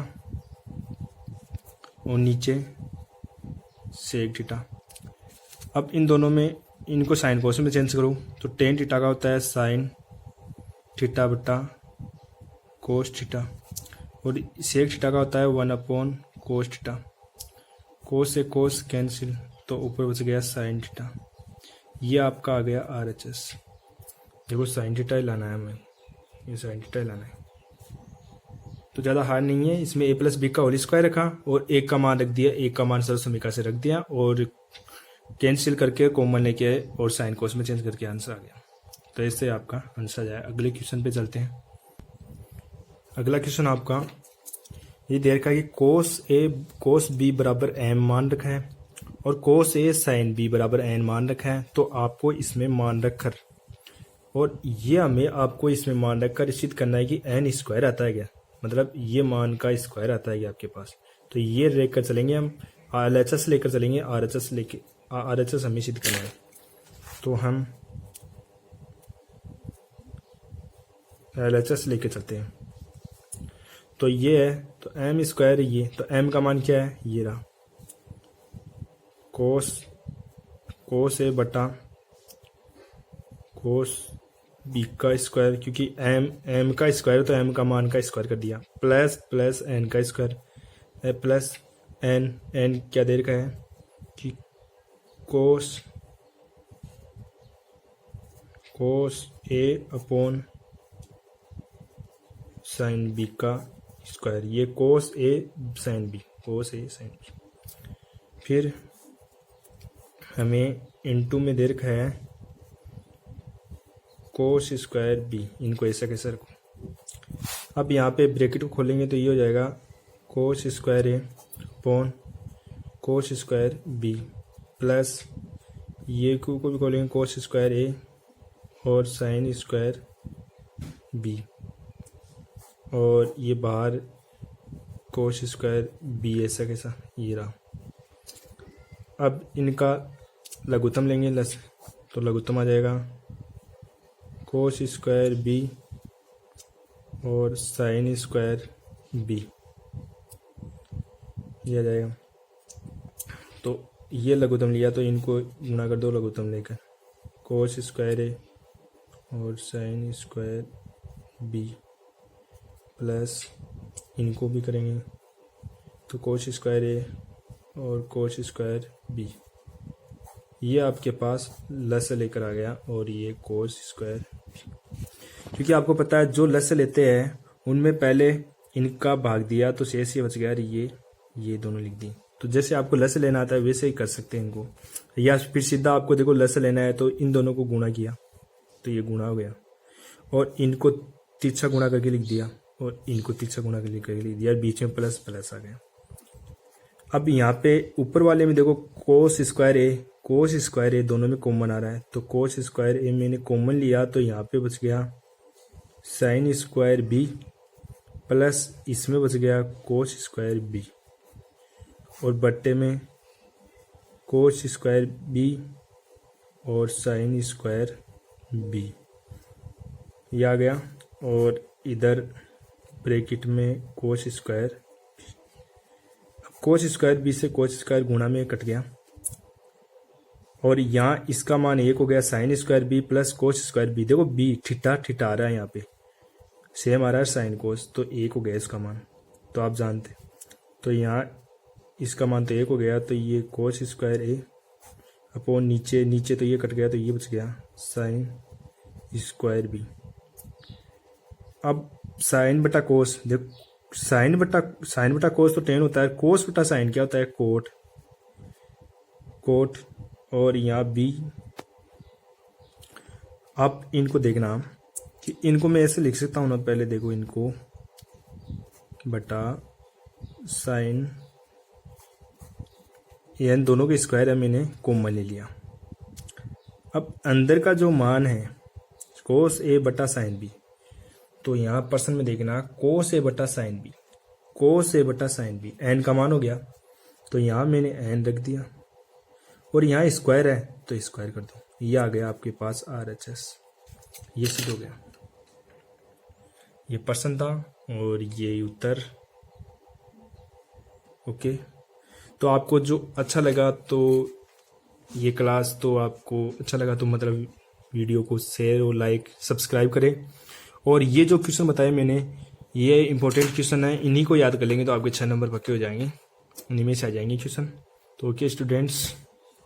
और नीचे सेक थीटा। अब इन दोनों में इनको साइन कोस में चेंज करो तो टेन थीटा का होता है साइन थीटा बटा कोस थीटा और सेक थीटा का होता है 1/cos थीटा। कोस से कोस कैंसिल, तो ऊपर बच गया साइन थीटा। ये आपका आ गया RHS। देखो साइन थीटा ही लाना है हमें, ये साइन थीटा ही लाना है, तो ज़्यादा हार्ड नहीं है। इसमें a+b का होल स्क्वायर रखा और एक का मान रख दिया, एक का मान सरल समीकरण से रख दिया और कैंसिल करके कॉमन लेके आए और साइन कोस में चेंज करके आंसर आ गया। तो इससे आपका आंसर जाए। अगले क्वेश्चन पे चलते हैं। अगला क्वेश्चन आपका ये दे रखा है कि कोस b बराबर m मान रखा है और कोस a साइन b बराबर n मान रखा है। तो आपको इसमें मान रखकर और ये हमें आपको इसमें मान रखकर निश्चित करना है कि n स्क्वायर आता है क्या, मतलब ये मान का स्क्वायर आता है क्या आपके पास। तो ये लेकर चलेंगे हम, LHS लेकर चलेंगे, RHS हमें सिद्ध करना है। तो हम LHS लेके चलते हैं। तो ये है, तो m स्क्वायर ये, तो m का मान क्या है, ये रहा कोस a बटा कोस b का स्क्वायर, क्योंकि m का स्क्वायर तो m का मान का स्क्वायर कर दिया, प्लस n का स्क्वायर प्लस n क्या देर का है कि कोस a अपॉन साइन b का स्क्वायर, ये कोस a साइन b। फिर हमें इनटू में दे रखा है कोस स्क्वायर b, इनको ऐसा कैसे रखो। अब यहाँ पे ब्रैकेट को खोलेंगे तो ये हो जाएगा cos square a upon cos square b plus ये को भी खोलेंगे कोस स्क्वायर a और साइन स्क्वायर b, और ये बाहर कोस स्क्वायर b ऐसा कैसा, ये रहा। अब इनका लघुत्तम लेंगे लस, तो लघुत्तम आ जाएगा कोस स्क्वायर b और साइन स्क्वायर b, ये आ जाएगा। तो ये लघुत्तम लिया तो इनको गुणा कर दो लघुत्तम लेकर, कोस स्क्वायर a और साइन स्क्वायर b प्लस इनको भी करेंगे तो कोस स्क्वायर a और कोस स्क्वायर b, ये आपके पास लस लेकर आ गया और ये कोस स्क्वायर, क्योंकि आपको पता है जो लस लेते हैं उनमें पहले इनका भाग दिया तो शेष ये बच गया, ये दोनों लिख दी। तो जैसे आपको लस लेना आता है वैसे ही कर सकते हैं इनको, या फिर सीधा आपको देखो लस लेना है तो इन दोनों को गुणा किया तो ये गुणा हो गया और इनको तिरछा गुणा करके लिख दिया और इनको तिरछा गुणा करके लिख दिया, बीच में प्लस आ गया। अब यहाँ पे ऊपर वाले में देखो कोस स्क्वायर ए दोनों में कॉमन आ रहा है, तो कोस स्क्वायर ए मैंने कॉमन लिया तो यहाँ पे बच गया साइन स्क्वायर बी प्लस इसमें बच गया कोस स्क्वायर बी और बट्टे में कोस स्क्वायर बी और साइन स्क्वायर बी, ये आ गया। और इधर ब्रैकेट में कोस स्क्वायर बी से कोस स्क्वायर गुणा में कट गया और यहाँ इसका मान 1 हो गया sine square B plus cos square B. देखो बी थीटा आ रहा है, यहाँ पे सेम आ रहा है साइन कोस, तो 1 हो गया इसका मान, तो आप जानते। तो यहाँ इसका मान तो 1 हो गया, तो ये कोस स्क्वायर ए अपॉन नीचे तो ये कट गया तो ये बच गया साइन स्क्वायर बी। अब साइन बटा कोस, देखो साइन बटा कोस तो टेन होता है, कोस बटा साइन क्या होता है, कोट और यहाँ बी। अब इनको देखना कि इनको मैं ऐसे लिख सकता हूँ ना, पहले देखो इनको बटा साइन, इन दोनों के स्क्वायर है मैंने कॉमन ले लिया। अब अंदर का जो मान है कोस ए बटा साइन बी, तो यहाँ पर्सन में देखना कोस ए बटा साइन बी, एन का मान हो गया तो यहाँ मैंने एन रख दिया और यहाँ स्क्वायर है तो स्क्वायर कर दो, ये आ गया आपके पास RHS, ये सिद्ध हो गया। ये पर्सन था और ये उत्तर। ओके, तो आपको जो अच्छा लगा तो ये क्लास तो आपको अच्छा लगा तो मतलब वीडियो को शेयर और लाइक सब्सक्राइब करें। और ये जो क्वेश्चन बताए मैंने ये इंपॉर्टेंट क्वेश्चन है, इन्हीं को याद कर लेंगे तो आपके 6 नंबर पक्के हो जाएंगे, इन्हीं में से आ जाएंगे क्वेश्चन। तो ओके स्टूडेंट्स,